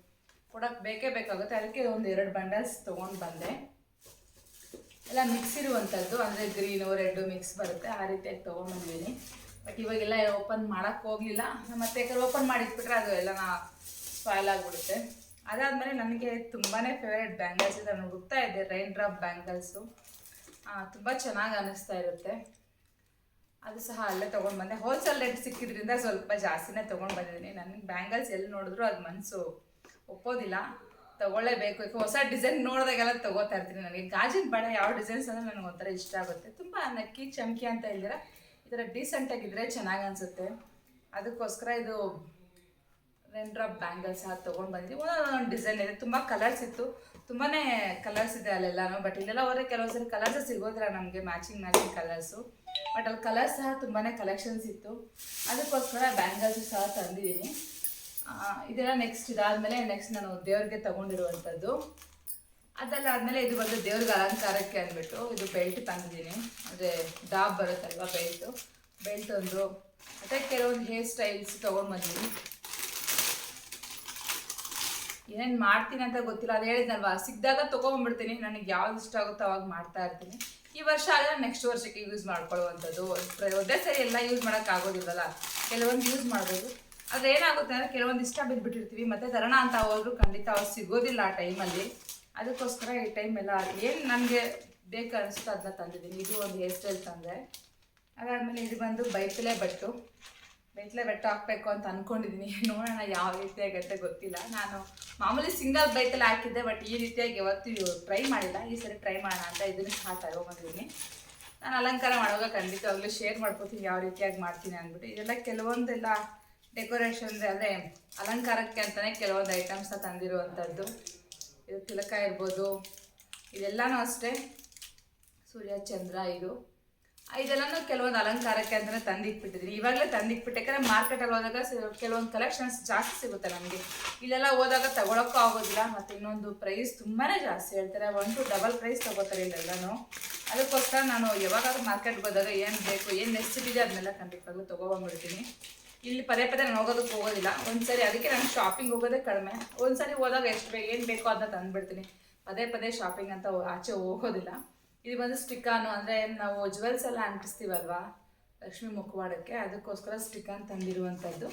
ಕೊಡೋಕ್ಕೆ ಬೇಕಾಗುತ್ತೆ. ಅದಕ್ಕೆ ಒಂದು 2 ಬಂಡಲ್ಸ್ ತೊಗೊಂಡು ಬಂದೆ. ಎಲ್ಲ ಮಿಕ್ಸ್ ಇರುವಂಥದ್ದು, ಅಂದರೆ ಗ್ರೀನು ರೆಡ್ಡು ಮಿಕ್ಸ್ ಬರುತ್ತೆ, ಆ ರೀತಿಯಾಗಿ ತೊಗೊಂಡ್ಬಂದಿದ್ದೀನಿ. ಬಟ್ ಇವಾಗೆಲ್ಲ ಓಪನ್ ಮಾಡೋಕ್ಕೆ ಹೋಗಲಿಲ್ಲ, ಮತ್ತು ಯಾಕಂದ್ರೆ ಓಪನ್ ಮಾಡಿಟ್ಬಿಟ್ರೆ ಅದು ಎಲ್ಲ ಸ್ಪಾಯ್ಲ್ ಆಗಿಬಿಡುತ್ತೆ. ಅದಾದಮೇಲೆ ನನಗೆ ತುಂಬಾ ಫೇವ್ರೇಟ್ ಬ್ಯಾಂಗಲ್ಸ್ ಇದೆ, ನಾನು ಹುಡುಕ್ತಾ ಇದ್ದೆ ರೈನ್ ಡ್ರಾಪ್ ಬ್ಯಾಂಗಲ್ಸು. ತುಂಬ ಚೆನ್ನಾಗಿ ಅನ್ನಿಸ್ತಾ ಇರುತ್ತೆ, ಅದು ಸಹ ಅಲ್ಲೇ ತೊಗೊಂಡು ಬಂದೆ. ಹೋಲ್ಸೇಲ್ ರೇಟ್ ಸಿಕ್ಕಿದ್ರಿಂದ ಸ್ವಲ್ಪ ಜಾಸ್ತಿನೇ ತೊಗೊಂಡು ಬಂದಿದ್ದೀನಿ. ನನಗೆ ಬ್ಯಾಂಗಲ್ಸ್ ಎಲ್ಲಿ ನೋಡಿದ್ರು ಅದು ಮನಸ್ಸು ಒಪ್ಪೋದಿಲ್ಲ, ತೊಗೊಳ್ಳೇಬೇಕು. ಯಾಕೆ ಹೊಸ ಡಿಸೈನ್ ನೋಡಿದಾಗೆಲ್ಲ ತೊಗೋತಾ ಇರ್ತೀನಿ. ನನಗೆ ಗಾಜಿನ ಬಳೆ ಯಾವ ಡಿಸೈನ್ಸ್ ಅಂದರೆ ನನಗೆ ಒಂಥರ ಇಷ್ಟ ಆಗುತ್ತೆ. ತುಂಬ ನಕ್ಕಿ ಚಮಕಿ ಅಂತ ಇಲ್ದಿರ ಈ ಥರ ಡೀಸೆಂಟಾಗಿದ್ದರೆ ಚೆನ್ನಾಗಿ ಅನಿಸುತ್ತೆ, ಅದಕ್ಕೋಸ್ಕರ ಇದು ರೈನ್ ಡ್ರಾಪ್ ಬ್ಯಾಂಗಲ್ಸ್ ಅದು ತೊಗೊಂಡು ಬಂದಿದ್ದೀನಿ. ಒಂದೊಂದು ಡಿಸೈನ್ ಇದೆ, ತುಂಬ ಕಲರ್ಸ್ ಇತ್ತು, ತುಂಬಾ ಕಲರ್ಸ್ ಇದೆ ಅಲ್ಲೆಲ್ಲನೂ. ಬಟ್ ಇಲ್ಲೆಲ್ಲ ಹೋದರೆ ಕೆಲವೊಂದು ಸರಿ ಕಲರ್ಸ್ ಸಿಗೋದಿಲ್ಲ ನಮಗೆ, ಮ್ಯಾಚಿಂಗ್ ಕಲರ್ಸು. ಬಟ್ ಅಲ್ಲಿ ಕಲರ್ಸ್ ಸಹ ತುಂಬಾ ಕಲೆಕ್ಷನ್ಸ್ ಇತ್ತು, ಅದಕ್ಕೋಸ್ಕರ ಬ್ಯಾಂಗಲ್ಸು ಸಹ ತಂದಿದ್ದೀನಿ. ಇದೆಲ್ಲ ಇದಾದಮೇಲೆ ನೆಕ್ಸ್ಟ್ ನಾನು ದೇವ್ರಿಗೆ ತೊಗೊಂಡಿರುವಂಥದ್ದು. ಅದೆಲ್ಲ ಆದಮೇಲೆ ಇದು ಬಂದು ದೇವ್ರಿಗೆ ಅಲಂಕಾರಕ್ಕೆ ಅಂದ್ಬಿಟ್ಟು ಇದು ಬೆಲ್ಟ್ ತಂದಿದ್ದೀನಿ. ಅಂದರೆ ಡಾಬ್ ಬರುತ್ತಲ್ವ ಬೆಲ್ಟ್ ಒಂದು, ಮತ್ತು ಕೆಲವೊಂದು ಹೇರ್ ಸ್ಟೈಲ್ಸ್ ತೊಗೊಂಡು ಬಂದಿದ್ದೀನಿ. ಏನೇನು ಮಾಡ್ತೀನಿ ಅಂತ ಗೊತ್ತಿಲ್ಲ, ಅದು ಹೇಳಿದ್ನಲ್ವ, ಸಿಕ್ಕಿದಾಗ ತೊಗೊಂಡ್ಬಿಡ್ತೀನಿ. ನನಗೆ ಯಾವ್ದು ಇಷ್ಟ ಆಗುತ್ತೋ ಅವಾಗ ಮಾಡ್ತಾ ಇರ್ತೀನಿ. ಈ ವರ್ಷ ಆದರೆ ನೆಕ್ಸ್ಟ್ ವರ್ಷಕ್ಕೆ ಯೂಸ್ ಮಾಡ್ಕೊಳ್ಳುವಂಥದ್ದು. ಒಂದೇ ಸರಿ ಎಲ್ಲ ಯೂಸ್ ಮಾಡೋಕ್ಕಾಗೋದಿಲ್ಲಲ್ಲ, ಕೆಲವೊಂದು ಯೂಸ್ ಮಾಡ್ಬೋದು. ಆದರೆ ಏನಾಗುತ್ತೆ ಅಂದರೆ ಕೆಲವೊಂದು ಇಷ್ಟ ಬಿದ್ದುಬಿಟ್ಟಿರ್ತೀವಿ, ಮತ್ತು ತರೋಣ ಅಂತ ಹೋದ್ರು ಖಂಡಿತ ಅವ್ರು ಸಿಗೋದಿಲ್ಲ ಆ ಟೈಮಲ್ಲಿ. ಅದಕ್ಕೋಸ್ಕರ ಈ ಟೈಮೆಲ್ಲ ಏನು ನನಗೆ ಬೇಕು ಅನಿಸುತ್ತೋ ಅದನ್ನ ತಂದಿದ್ದೀನಿ. ಇದು ಒಂದು ಹೇರ್ ಸ್ಟೈಲ್ ತಂದೆ. ಅದಾದಮೇಲೆ ಇದು ಬಂದು ಬೈತಲೆ ಬೆಟ್ಟು ಹಾಕಬೇಕು ಅಂತ ಅಂದ್ಕೊಂಡಿದ್ದೀನಿ. ನೋಡೋಣ ಯಾವ ರೀತಿಯಾಗತ್ತೆ ಗೊತ್ತಿಲ್ಲ. ನಾನು ಮಾಮೂಲಿ ಸಿಂಗಲ್ ಬೈತಲೆ ಹಾಕಿದ್ದೆ, ಬಟ್ ಈ ರೀತಿಯಾಗಿ ಯಾವತ್ತೂ ಟ್ರೈ ಮಾಡಿಲ್ಲ. ಈ ಸರಿ ಟ್ರೈ ಮಾಡೋಣ ಅಂತ ಇದನ್ನು ಸಹ ತಗೊಂಬಂದಿದ್ದೀನಿ. ನಾನು ಅಲಂಕಾರ ಮಾಡುವಾಗ ಖಂಡಿತವಾಗ್ಲೂ ಶೇರ್ ಮಾಡ್ಕೊತೀನಿ ಯಾವ ರೀತಿಯಾಗಿ ಮಾಡ್ತೀನಿ ಅಂದ್ಬಿಟ್ಟು. ಇದೆಲ್ಲ ಕೆಲವೊಂದೆಲ್ಲ ಡೆಕೋರೇಷನ್ ಅಂದರೆ ಅಲಂಕಾರಕ್ಕೆ ಅಂತಲೇ ಕೆಲವೊಂದು ಐಟಮ್ಸ್ನ ತಂದಿರುವಂಥದ್ದು. ಇದು ತಿಲಕ ಇರ್ಬೋದು, ಇದೆಲ್ಲನೂ ಅಷ್ಟೇ ಸೂರ್ಯ ಚಂದ್ರ ಇದೆಲ್ಲನೂ ಕೆಲವೊಂದು ಅಲಂಕಾರಕ್ಕೆ ಅಂತಲೇ ತಂದಿಟ್ಬಿಟ್ಟಿದ್ದೀನಿ. ಇವಾಗಲೇ ತಂದಿಟ್ಬಿಟ್ಟು, ಯಾಕಂದರೆ ಮಾರ್ಕೆಟಲ್ಲಿ ಹೋದಾಗ ಕೆಲವೊಂದು ಕಲೆಕ್ಷನ್ಸ್ ಜಾಸ್ತಿ ಸಿಗುತ್ತೆ ನಮಗೆ. ಇಲ್ಲೆಲ್ಲ ಹೋದಾಗ ತಗೊಳಕ್ಕೂ ಆಗೋದಿಲ್ಲ. ಮತ್ತು ಇನ್ನೊಂದು ಪ್ರೈಸ್ ತುಂಬಾ ಜಾಸ್ತಿ ಹೇಳ್ತಾರೆ, 1 to ಡಬಲ್ ಪ್ರೈಸ್ ತೊಗೋತಾರೆ ಇಲ್ಲೆಲ್ಲನೂ. ಅದಕ್ಕೋಸ್ಕರ ನಾನು ಯಾವಾಗಾದ್ರೂ ಮಾರ್ಕೆಟ್ಗೆ ಹೋದಾಗ ಏನು ಬೇಕು, ಏನು ನೆಸಿಟಿದೆ ಅದನ್ನೆಲ್ಲ ಖಂಡಿತವಾಗ್ಲೂ ತೊಗೊಬಂದ್ಬಿಡ್ತೀನಿ. ಇಲ್ಲಿ ಪದೇ ನಾನು ಹೋಗೋದಕ್ಕೆ ಹೋಗೋದಿಲ್ಲ. ಒಂದ್ಸರಿ ಅದಕ್ಕೆ ನಾನು ಶಾಪಿಂಗ್ ಹೋಗೋದೇ ಕಡಿಮೆ. ಒಂದ್ಸರಿ ಹೋದಾಗ ಏನು ಬೇಕೋ ಅದನ್ನ ತಂದುಬಿಡ್ತೀನಿ. ಪದೇ ಶಾಪಿಂಗ್ ಅಂತ ಆಚೆ ಹೋಗೋದಿಲ್ಲ. ಇದು ಬಂದು ಸ್ಟಿಕಾನು, ಅಂದರೆ ನಾವು ಜ್ಯುವೆಲ್ಸ್ ಎಲ್ಲ ಅಂಟಿಸ್ತೀವಲ್ವಾ ಲಕ್ಷ್ಮೀ ಮುಖವಾಡಕ್ಕೆ, ಅದಕ್ಕೋಸ್ಕರ ಸ್ಟಿಕಾನ್ ತಂದಿರುವಂಥದ್ದು.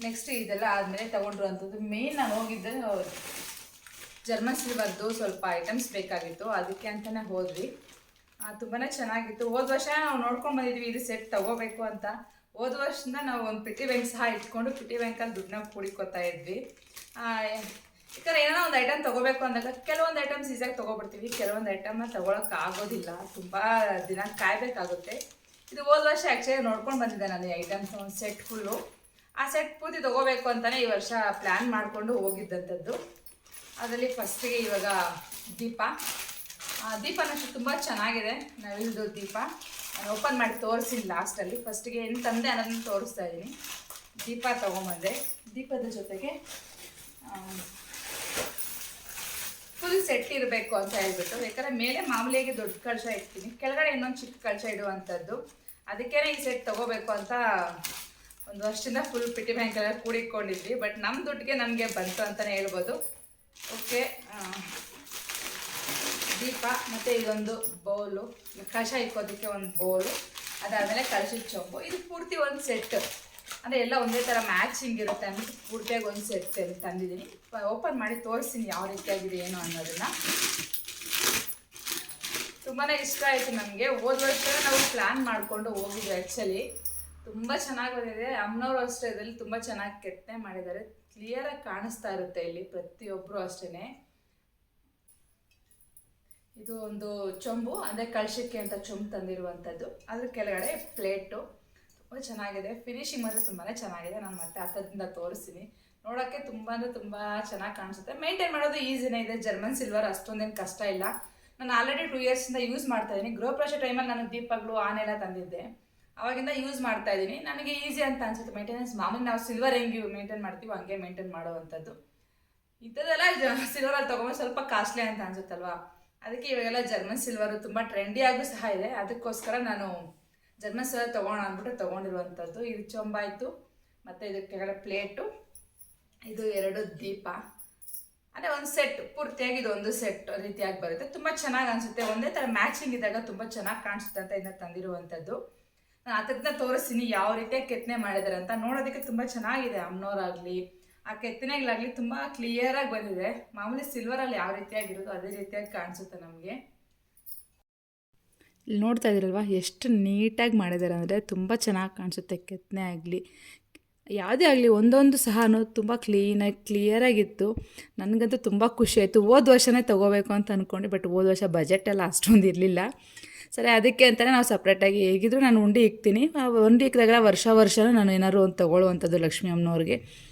ನೆಕ್ಸ್ಟ್ ಇದೆಲ್ಲ ಆದಮೇಲೆ ತೊಗೊಂಡಿರುವಂಥದ್ದು ಮೇನ್ ನಾನು ಹೋಗಿದ್ದೆ ಜರ್ಮನ್ ಸಿಲ್ವರ್ದು ಸ್ವಲ್ಪ ಐಟಮ್ಸ್ ಬೇಕಾಗಿತ್ತು, ಅದಕ್ಕೆ ಅಂತಲೇ ಹೋದ್ವಿ. ತುಂಬಾ ಚೆನ್ನಾಗಿತ್ತು. ಹೋದ ವರ್ಷ ನಾವು ನೋಡ್ಕೊಂಡು ಬಂದಿದ್ವಿ ಇದು ಸೆಟ್ ತೊಗೋಬೇಕು ಅಂತ. ಹೋದ ವರ್ಷದಿಂದ ನಾವು ಒಂದು ಪಿಟಿ ಬ್ಯಾಂಕ್ ಸಹ ಇಟ್ಕೊಂಡು ಪಿಟಿ ಬ್ಯಾಂಕಲ್ಲಿ ದುಡ್ಡನ್ನ ಕೂಡಿಕೊತಾ ಇದ್ವಿ. ಯಾಕಂದರೆ ಏನೋ ಒಂದು ಐಟಮ್ ತೊಗೋಬೇಕು ಅಂದಾಗ ಕೆಲವೊಂದು ಐಟಮ್ಸ್ ಈಸಿಯಾಗಿ ತೊಗೊಬಿಡ್ತೀವಿ, ಕೆಲವೊಂದು ಐಟಮ್ನ ತೊಗೊಳಕ್ಕೆ ಆಗೋದಿಲ್ಲ, ತುಂಬ ದಿನ ಕಾಯಬೇಕಾಗುತ್ತೆ. ಇದು ಹೋದ ವರ್ಷ ಆ್ಯಕ್ಚುಲಿ ನೋಡ್ಕೊಂಡು ಬಂದಿದ್ದೆ ನಾನು ಈ ಐಟಮ್ಸ್ ಒಂದು ಸೆಟ್ ಫುಲ್ಲು. ಆ ಸೆಟ್ ಪೂರ್ತಿ ತೊಗೋಬೇಕು ಅಂತಲೇ ಈ ವರ್ಷ ಪ್ಲ್ಯಾನ್ ಮಾಡಿಕೊಂಡು ಹೋಗಿದ್ದಂಥದ್ದು. ಅದರಲ್ಲಿ ಫಸ್ಟಿಗೆ ಇವಾಗ ದೀಪನಷ್ಟು ತುಂಬ ಚೆನ್ನಾಗಿದೆ. ನವಿಲ್ದು ದೀಪ ನಾನು ಓಪನ್ ಮಾಡಿ ತೋರಿಸಿಲ್ಲ ಲಾಸ್ಟಲ್ಲಿ. ಫಸ್ಟಿಗೆ ಏನು ತಂದೆ ಅನ್ನೋದನ್ನ ತೋರಿಸ್ತಾ ಇದ್ದೀನಿ. ದೀಪ ತೊಗೊಂಬಂದೆ. ದೀಪದ ಜೊತೆಗೆ ಫುಲ್ ಸೆಟ್ ಇರಬೇಕು ಅಂತ ಹೇಳ್ಬಿಟ್ಟು, ಯಾಕಂದರೆ ಮೇಲೆ ಮಾಮೂಲಿಯಾಗಿ ದೊಡ್ಡ ಕಳಶ ಇಡ್ತೀನಿ, ಕೆಳಗಡೆ ಇನ್ನೊಂದು ಚಿಕ್ಕ ಕಳಶ ಇಡುವಂಥದ್ದು. ಅದಕ್ಕೇ ಈ ಸೆಟ್ ತೊಗೋಬೇಕು ಅಂತ ಒಂದು ವರ್ಷದಿಂದ ಫುಲ್ ಪಿಟಿ ಬ್ಯಾಂಕೆಲ್ಲ ಕೂಡಿಕೊಂಡಿದ್ವಿ. ಬಟ್ ನಮ್ಮ ದುಡ್ಡಿಗೆ ನಮಗೆ ಬಂತು ಅಂತಲೇ ಹೇಳ್ಬೋದು. ಓಕೆ, ದೀಪ ಮತ್ತು ಇದೊಂದು ಬೌಲು, ಕಳಶ ಇಕ್ಕೋದಕ್ಕೆ ಒಂದು ಬೌಲು, ಅದಾದಮೇಲೆ ಕಳಶದ ಚೊಂಬು. ಇದು ಪೂರ್ತಿ ಒಂದು ಸೆಟ್, ಅಂದರೆ ಎಲ್ಲ ಒಂದೇ ಥರ ಮ್ಯಾಚಿಂಗ್ ಇರುತ್ತೆ ಅಂದ್ಬಿಟ್ಟು ಪೂರ್ತಿಯಾಗಿ ಒಂದು ಸೆಟ್ ತಂದಿದ್ದೀನಿ. ಓಪನ್ ಮಾಡಿ ತೋರಿಸ್ತೀನಿ ಯಾವ ರೀತಿಯಾಗಿದೆ ಏನು ಅನ್ನೋದನ್ನು. ತುಂಬಾ ಇಷ್ಟ ಆಯಿತು ನನಗೆ. ಹೋದ ವರ್ಷ ನಾವು ಪ್ಲ್ಯಾನ್ ಮಾಡಿಕೊಂಡು ಹೋಗಿದ್ವಿ. ಆ್ಯಕ್ಚುಲಿ ತುಂಬ ಚೆನ್ನಾಗಿ ಬಂದಿದೆ. ಅಮ್ಮನವರು ಅಷ್ಟೇ ಇದರಲ್ಲಿ ತುಂಬ ಚೆನ್ನಾಗಿ ಕೆತ್ತನೆ ಮಾಡಿದ್ದಾರೆ. ಕ್ಲಿಯರಾಗಿ ಕಾಣಿಸ್ತಾ ಇರುತ್ತೆ ಇಲ್ಲಿ ಪ್ರತಿಯೊಬ್ಬರು ಅಷ್ಟೇ. ಇದು ಒಂದು ಚೊಂಬು, ಅಂದರೆ ಕಳಶಕ್ಕೆ ಅಂತ ಚೊಂಬು ತಂದಿರುವಂಥದ್ದು. ಅದ್ರ ಕೆಳಗಡೆ ಪ್ಲೇಟು ತುಂಬ ಚೆನ್ನಾಗಿದೆ. ಫಿನಿಶಿಂಗ್ ಮಾತ್ರ ತುಂಬಾ ಚೆನ್ನಾಗಿದೆ. ನಾನು ಮತ್ತೆ ಹತ್ತದಿಂದ ತೋರಿಸ್ತೀನಿ. ನೋಡೋಕ್ಕೆ ತುಂಬ ಚೆನ್ನಾಗಿ ಕಾಣಿಸುತ್ತೆ. ಮೇಂಟೈನ್ ಮಾಡೋದು ಈಸಿನೇ ಇದೆ. ಜರ್ಮನ್ ಸಿಲ್ವರ್ ಅಷ್ಟೊಂದೇನು ಕಷ್ಟ ಇಲ್ಲ. ನಾನು ಆಲ್ರೆಡಿ 2 ಇಯರ್ಸಿಂದ ಯೂಸ್ ಮಾಡ್ತಾಯಿದ್ದೀನಿ. ಗೃಹಪ್ರವೇಶ ಟೈಮಲ್ಲಿ ನಾನು ದೀಪಗಳು ಆನೆಲ್ಲ ತಂದಿದ್ದೆ, ಅವಾಗಿಂದ ಯೂಸ್ ಮಾಡ್ತಾಯಿದ್ದೀನಿ. ನನಗೆ ಈಸಿ ಅಂತ ಅನ್ಸುತ್ತೆ ಮೇಂಟೆನೆನ್ಸ್. ಮಾಮೂಲಿ ನಾವು ಸಿಲ್ವರ್ ಹೆಂಗೆ ಮೇಂಟೈನ್ ಮಾಡ್ತೀವೋ ಹಂಗೆ ಮೇಂಟೈನ್ ಮಾಡೋವಂಥದ್ದು. ಇಂಥದ್ದೆಲ್ಲ ಸಿಲ್ವರಲ್ಲಿ ತೊಗೊಂಡು ಸ್ವಲ್ಪ ಕಾಸ್ಟ್ಲಿ ಅಂತ ಅನ್ಸುತ್ತಲ್ವಾ, ಅದಕ್ಕೆ ಇವಾಗೆಲ್ಲ ಜರ್ಮನ್ ಸಿಲ್ವರು ತುಂಬ ಟ್ರೆಂಡಿಯಾಗೂ ಸಹ ಇದೆ. ಅದಕ್ಕೋಸ್ಕರ ನಾನು ಜರ್ಮನ್ ಸಿಲ್ವರ್ ತೊಗೋಣ ಅಂದ್ಬಿಟ್ಟು ತೊಗೊಂಡಿರುವಂಥದ್ದು. ಇದು ಚೊಂಬಾಯಿತು, ಮತ್ತು ಇದಕ್ಕೆ ಕೆಳಗಡೆ ಪ್ಲೇಟು, ಇದು 2 ದೀಪ, ಅಂದರೆ ಒಂದು ಸೆಟ್ ಪೂರ್ತಿಯಾಗಿ ಇದು ಒಂದು ಸೆಟ್ ರೀತಿಯಾಗಿ ಬರುತ್ತೆ. ತುಂಬ ಚೆನ್ನಾಗಿ ಅನಿಸುತ್ತೆ. ಒಂದೇ ಥರ ಮ್ಯಾಚಿಂಗ್ ಇದ್ದಾಗ ತುಂಬ ಚೆನ್ನಾಗಿ ಕಾಣಿಸುತ್ತೆ ಅಂತ ಇದನ್ನ ತಂದಿರುವಂಥದ್ದು. ನಾನು ಅದನ್ನ ತೋರಿಸ್ತೀನಿ ಯಾವ ರೀತಿಯಾಗಿ ಕೆತ್ತನೆ ಮಾಡಿದ್ದಾರೆ ಅಂತ. ನೋಡೋದಕ್ಕೆ ತುಂಬ ಚೆನ್ನಾಗಿದೆ. ಅಮ್ಮನವರಾಗಲಿ ಆ ಕೆತ್ತನೆಗಳಾಗಲಿ ತುಂಬ ಕ್ಲಿಯರಾಗಿ ಬಂದಿದೆ. ಮಾಮೂಲಿ ಸಿಲ್ವರಲ್ಲಿ ಯಾವ ರೀತಿಯಾಗಿರೋದು ಅದೇ ರೀತಿಯಾಗಿ ಕಾಣಿಸುತ್ತೆ ನಮಗೆ. ಇಲ್ಲಿ ನೋಡ್ತಾ ಇದ್ದೀರಲ್ವ ಎಷ್ಟು ನೀಟಾಗಿ ಮಾಡಿದ್ದಾರೆ ಅಂದರೆ ತುಂಬ ಚೆನ್ನಾಗಿ ಕಾಣಿಸುತ್ತೆ. ಕೆತ್ತನೆ ಆಗಲಿ ಯಾವುದೇ ಆಗಲಿ ಒಂದೊಂದು ಸಹ ತುಂಬ ಕ್ಲಿಯರಾಗಿತ್ತು. ನನಗಂತೂ ತುಂಬ ಖುಷಿ ಆಯಿತು. ಹೋದ ವರ್ಷನೇ ತೊಗೋಬೇಕು ಅಂತ ಅಂದ್ಕೊಂಡೆ, ಬಟ್ ಹೋದ ವರ್ಷ ಬಜೆಟ್ ಎಲ್ಲ ಅಷ್ಟೊಂದು ಇರಲಿಲ್ಲ. ಸರಿ, ಅದಕ್ಕೆ ಅಂತಲೇ ನಾವು ಸಪ್ರೇಟಾಗಿ ಹೇಗಿದ್ರು ನಾನು ಉಂಡೆ ಇಕ್ತೀನಿ. ಉಂಡೆ ಇಕ್ಕಿದಾಗ ವರ್ಷ ನಾನು ಏನಾದ್ರು ಒಂದು ತೊಗೊಳ್ಳುವಂಥದ್ದು ಲಕ್ಷ್ಮೀ ಅಮ್ಮನವ್ರಿಗೆ.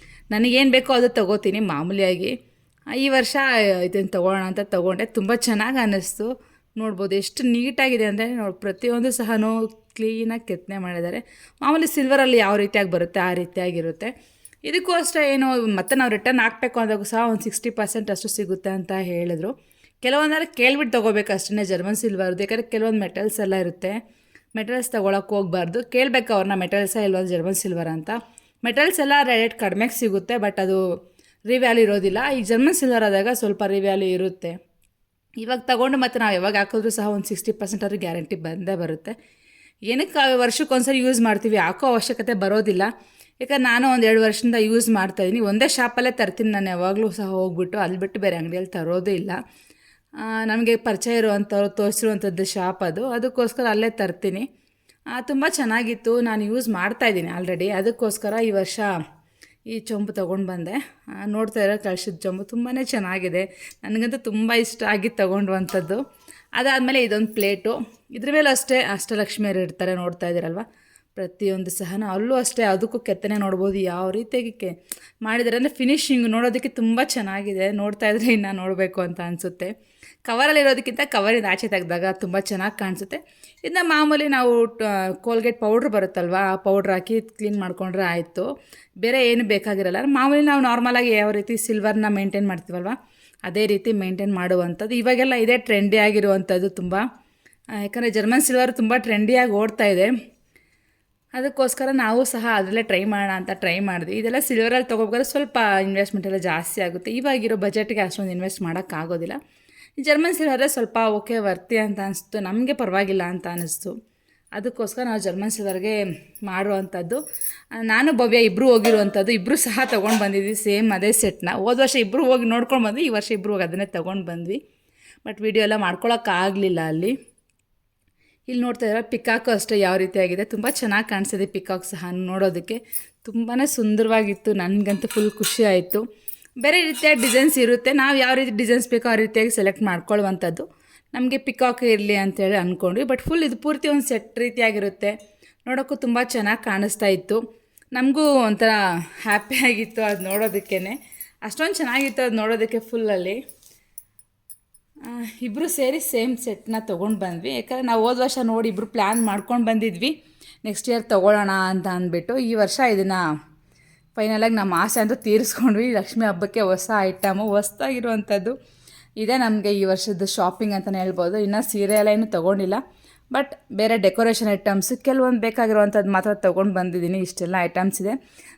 ನನಗೇನು ಬೇಕೋ ಅದು ತೊಗೋತೀನಿ ಮಾಮೂಲಿಯಾಗಿ. ಈ ವರ್ಷ ಇದನ್ನು ತೊಗೊಳ್ಳೋಣ ಅಂತ ತೊಗೊಂಡೆ. ತುಂಬ ಚೆನ್ನಾಗಿ ಅನ್ನಿಸ್ತು. ನೋಡ್ಬೋದು ಎಷ್ಟು ನೀಟಾಗಿದೆ ಅಂದರೆ ಪ್ರತಿಯೊಂದು ಸಹ ಕ್ಲೀನಾಗಿ ಕೆತ್ತನೆ ಮಾಡಿದ್ದಾರೆ. ಮಾಮೂಲಿ ಸಿಲ್ವರಲ್ಲಿ ಯಾವ ರೀತಿಯಾಗಿ ಬರುತ್ತೆ ಆ ರೀತಿಯಾಗಿರುತ್ತೆ. ಇದಕ್ಕೂ ಅಷ್ಟೇ ಏನು ಮತ್ತೆ ನಾವು ರಿಟರ್ನ್ ಹಾಕಬೇಕು ಅಂದಾಗೂ ಸಹ ಒಂದು 60% ಅಷ್ಟು ಸಿಗುತ್ತೆ ಅಂತ ಹೇಳಿದ್ರು. ಕೆಲವೊಂದರೆ ಕೇಳ್ಬಿಟ್ಟು ತೊಗೋಬೇಕು ಅಷ್ಟೇ ಜರ್ಮನ್ ಸಿಲ್ವರ್ದು. ಯಾಕಂದರೆ ಕೆಲವೊಂದು ಮೆಟಲ್ಸ್ ಎಲ್ಲ ಇರುತ್ತೆ, ಮೆಟಲ್ಸ್ ತೊಗೊಳಕ್ಕೆ ಹೋಗ್ಬಾರ್ದು. ಕೇಳಬೇಕು ಅವ್ರನ್ನ ಮೆಟಲ್ಸ ಇಲ್ವ ಜರ್ಮನ್ ಸಿಲ್ವರ್ ಅಂತ. ಮೆಟಲ್ಸ್ ಎಲ್ಲ ರೇಟ್ ಕಡಿಮೆಗೆ ಸಿಗುತ್ತೆ, ಬಟ್ ಅದು ರಿವ್ಯಾಲ್ಯೂ ಇರೋದಿಲ್ಲ. ಈ ಜರ್ಮನ್ ಸಿಲ್ವರ್ ಆದಾಗ ಸ್ವಲ್ಪ ರಿವ್ಯಾಲ್ಯೂ ಇರುತ್ತೆ. ಇವಾಗ ತೊಗೊಂಡು ಮತ್ತು ನಾವು ಯಾವಾಗ ಹಾಕಿದ್ರೂ ಸಹ ಒಂದು 60% ಆದರೂ ಗ್ಯಾರಂಟಿ ಬಂದೇ ಬರುತ್ತೆ. ಏನಕ್ಕೆ ವರ್ಷಕ್ಕೊಂದ್ಸರಿ ಯೂಸ್ ಮಾಡ್ತೀವಿ, ಹಾಕೋ ಅವಶ್ಯಕತೆ ಬರೋದಿಲ್ಲ. ಯಾಕಂದ್ರೆ ನಾನು ಒಂದು 2 ವರ್ಷದಿಂದ ಯೂಸ್ ಮಾಡ್ತಾಯಿದ್ದೀನಿ. ಒಂದೇ ಶಾಪಲ್ಲೇ ತರ್ತೀನಿ ನಾನು ಯಾವಾಗಲೂ ಸಹ ಹೋಗ್ಬಿಟ್ಟು, ಅಲ್ಲಿ ಬಿಟ್ಟು ಬೇರೆ ಅಂಗಡಿಯಲ್ಲಿ ತರೋದೇ ಇಲ್ಲ. ನಮಗೆ ಪರಿಚಯ ಇರುವಂಥವ್ರು ತೋರಿಸಿರುವಂಥದ್ದು ಶಾಪ್ ಅದು, ಅದಕ್ಕೋಸ್ಕರ ಅಲ್ಲೇ ತರ್ತೀನಿ. ತುಂಬ ಚೆನ್ನಾಗಿತ್ತು. ನಾನು ಯೂಸ್ ಮಾಡ್ತಾಯಿದ್ದೀನಿ ಆಲ್ರೆಡಿ. ಅದಕ್ಕೋಸ್ಕರ ಈ ವರ್ಷ ಈ ಚೊಂಬು ತೊಗೊಂಡು ಬಂದೆ. ನೋಡ್ತಾ ಇರೋ ಕಳಶದ ಚೊಂಬು ತುಂಬಾ ಚೆನ್ನಾಗಿದೆ. ನನಗಂತೂ ತುಂಬ ಇಷ್ಟ ಆಗಿ ತೊಗೊಂಡುವಂಥದ್ದು. ಅದಾದಮೇಲೆ ಇದೊಂದು ಪ್ಲೇಟು. ಇದ್ರ ಮೇಲೆ ಅಷ್ಟೇ ಅಷ್ಟಲಕ್ಷ್ಮಿಯರು ಇರ್ತಾರೆ, ನೋಡ್ತಾ ಇದ್ದೀರಲ್ವ. ಪ್ರತಿಯೊಂದು ಸಹ ಅಲ್ಲೂ ಅಷ್ಟೇ ಅದಕ್ಕೂ ಕೆತ್ತನೆ ನೋಡ್ಬೋದು ಯಾವ ರೀತಿಯಾಗಿ ಮಾಡಿದ್ದಾರೆ ಅಂದರೆ ಫಿನಿಶಿಂಗ್ ನೋಡೋದಕ್ಕೆ ತುಂಬ ಚೆನ್ನಾಗಿದೆ. ನೋಡ್ತಾ ಇದ್ರೆ ಇನ್ನು ನೋಡಬೇಕು ಅಂತ ಅನಿಸುತ್ತೆ. ಕವರಲ್ಲಿರೋದಕ್ಕಿಂತ ಕವರಿಂದ ಆಚೆ ತೆಗೆದಾಗ ತುಂಬ ಚೆನ್ನಾಗಿ ಕಾಣಿಸುತ್ತೆ. ಇದನ್ನ ಮಾಮೂಲಿ ನಾವು ಕೋಲ್ಗೇಟ್ ಪೌಡ್ರ್ ಬರುತ್ತಲ್ವ, ಆ ಪೌಡ್ರ್ ಹಾಕಿ ಕ್ಲೀನ್ ಮಾಡಿಕೊಂಡ್ರೆ ಆಯಿತು. ಬೇರೆ ಏನು ಬೇಕಾಗಿರಲ್ಲ. ಮಾಮೂಲಿ ನಾವು ನಾರ್ಮಲಾಗಿ ಯಾವ ರೀತಿ ಸಿಲ್ವರ್ನ ಮೇಂಟೈನ್ ಮಾಡ್ತೀವಲ್ವ ಅದೇ ರೀತಿ ಮೇಂಟೈನ್ ಮಾಡುವಂಥದ್ದು. ಇವಾಗೆಲ್ಲ ಇದೇ ಟ್ರೆಂಡಿ ಆಗಿರುವಂಥದ್ದು ತುಂಬ. ಯಾಕಂದರೆ ಜರ್ಮನ್ ಸಿಲ್ವರ್ ತುಂಬ ಟ್ರೆಂಡಿಯಾಗಿ ಓಡ್ತಾ ಇದೆ. ಅದಕ್ಕೋಸ್ಕರ ನಾವು ಸಹ ಅದರಲ್ಲೇ ಟ್ರೈ ಮಾಡೋಣ ಅಂತ ಟ್ರೈ ಮಾಡಿದ್ವಿ. ಇದೆಲ್ಲ ಸಿಲ್ವರಲ್ಲಿ ತೊಗೋಬೇಕಾದ್ರೆ ಸ್ವಲ್ಪ ಇನ್ವೆಸ್ಟ್ಮೆಂಟ್ ಎಲ್ಲ ಜಾಸ್ತಿ ಆಗುತ್ತೆ. ಇವಾಗಿರೋ ಬಜೆಟ್ಗೆ ಅಷ್ಟೊಂದು ಇನ್ವೆಸ್ಟ್ ಮಾಡೋಕ್ಕಾಗೋದಿಲ್ಲ. ಜರ್ಮನ್ ಸಿಲ್ವರೇ ಸ್ವಲ್ಪ ಓಕೆ ವರ್ತಿ ಅಂತ ಅನಿಸ್ತು, ನಮಗೆ ಪರವಾಗಿಲ್ಲ ಅಂತ ಅನ್ನಿಸ್ತು. ಅದಕ್ಕೋಸ್ಕರ ನಾವು ಜರ್ಮನ್ ಸಿಲ್ವರ್ಗೆ ಮಾಡುವಂಥದ್ದು. ನಾನು ಭವ್ಯ ಇಬ್ಬರು ಹೋಗಿರುವಂಥದ್ದು, ಇಬ್ಬರು ಸಹ ತೊಗೊಂಡು ಬಂದಿದ್ವಿ ಸೇಮ್ ಅದೇ ಸೆಟ್ನ. ಹೋದ ವರ್ಷ ಇಬ್ಬರು ಹೋಗಿ ನೋಡ್ಕೊಂಡು ಬಂದ್ವಿ, ಈ ವರ್ಷ ಇಬ್ಬರು ಹೋಗಿ ಅದನ್ನೇ ತೊಗೊಂಡು ಬಂದ್ವಿ. ಬಟ್ ವಿಡಿಯೋ ಎಲ್ಲ ಮಾಡ್ಕೊಳಕ್ಕಾಗಲಿಲ್ಲ ಅಲ್ಲಿ. ಇಲ್ಲಿ ನೋಡ್ತಾ ಇದ್ದಾರೆ ಪಿಕಾಕು ಅಷ್ಟೇ ಯಾವ ರೀತಿಯಾಗಿದೆ, ತುಂಬ ಚೆನ್ನಾಗಿ ಕಾಣಿಸಿದೆ. ಪಿಕಾಕ್ ಸಹ ನೋಡೋದಕ್ಕೆ ತುಂಬಾ ಸುಂದರವಾಗಿತ್ತು. ನನಗಂತೂ ಫುಲ್ ಖುಷಿ ಆಯಿತು. ಬೇರೆ ರೀತಿಯ ಡಿಸೈನ್ಸ್ ಇರುತ್ತೆ, ನಾವು ಯಾವ ರೀತಿ ಡಿಸೈನ್ಸ್ ಬೇಕೋ ಆ ರೀತಿಯಾಗಿ ಸೆಲೆಕ್ಟ್ ಮಾಡ್ಕೊಳ್ಳುವಂಥದ್ದು. ನಮಗೆ ಪಿಕಾಕ್ ಇರಲಿ ಅಂತೇಳಿ ಅಂದ್ಕೊಂಡ್ವಿ. ಬಟ್ ಫುಲ್ ಇದು ಪೂರ್ತಿ ಒಂದು ಸೆಟ್ ರೀತಿಯಾಗಿರುತ್ತೆ. ನೋಡೋಕ್ಕೂ ತುಂಬ ಚೆನ್ನಾಗಿ ಕಾಣಿಸ್ತಾ ಇತ್ತು. ನಮಗೂ ಒಂಥರ ಹ್ಯಾಪಿಯಾಗಿತ್ತು ಅದು ನೋಡೋದಕ್ಕೇ. ಅಷ್ಟೊಂದು ಚೆನ್ನಾಗಿತ್ತು ಅದು ನೋಡೋದಕ್ಕೆ ಫುಲ್ಲಲ್ಲಿ. ಇಬ್ಬರು ಸೇರಿ ಸೇಮ್ ಸೆಟ್ನ ತೊಗೊಂಡು ಬಂದ್ವಿ. ಯಾಕಂದರೆ ನಾವು ಹೋದ ವರ್ಷ ನೋಡಿ ಇಬ್ಬರು ಪ್ಲ್ಯಾನ್ ಮಾಡ್ಕೊಂಡು ಬಂದಿದ್ವಿ ನೆಕ್ಸ್ಟ್ ಇಯರ್ ತೊಗೊಳ್ಳೋಣ ಅಂತ ಅಂದ್ಬಿಟ್ಟು. ಈ ವರ್ಷ ಇದನ್ನು ಫೈನಲಾಗಿ ನಮ್ಮ ಆಸೆ ಅಂತೂ ತೀರಿಸ್ಕೊಂಡ್ವಿ. ಲಕ್ಷ್ಮೀ ಹಬ್ಬಕ್ಕೆ ಹೊಸ ಐಟಮು ಹೊಸದಾಗಿರುವಂಥದ್ದು ಇದೇ ನಮಗೆ ಈ ವರ್ಷದ ಶಾಪಿಂಗ್ ಅಂತಲೇ ಹೇಳ್ಬೋದು. ಇನ್ನು ಸೀರೆ ಎಲ್ಲ ಏನೂ ತೊಗೊಂಡಿಲ್ಲ. ಬಟ್ ಬೇರೆ ಡೆಕೋರೇಷನ್ ಐಟಮ್ಸ್ ಕೆಲವೊಂದು ಬೇಕಾಗಿರುವಂಥದ್ದು ಮಾತ್ರ ತೊಗೊಂಡು ಬಂದಿದ್ದೀನಿ. ಇಷ್ಟೆಲ್ಲ ಐಟಮ್ಸ್ ಇದೆ.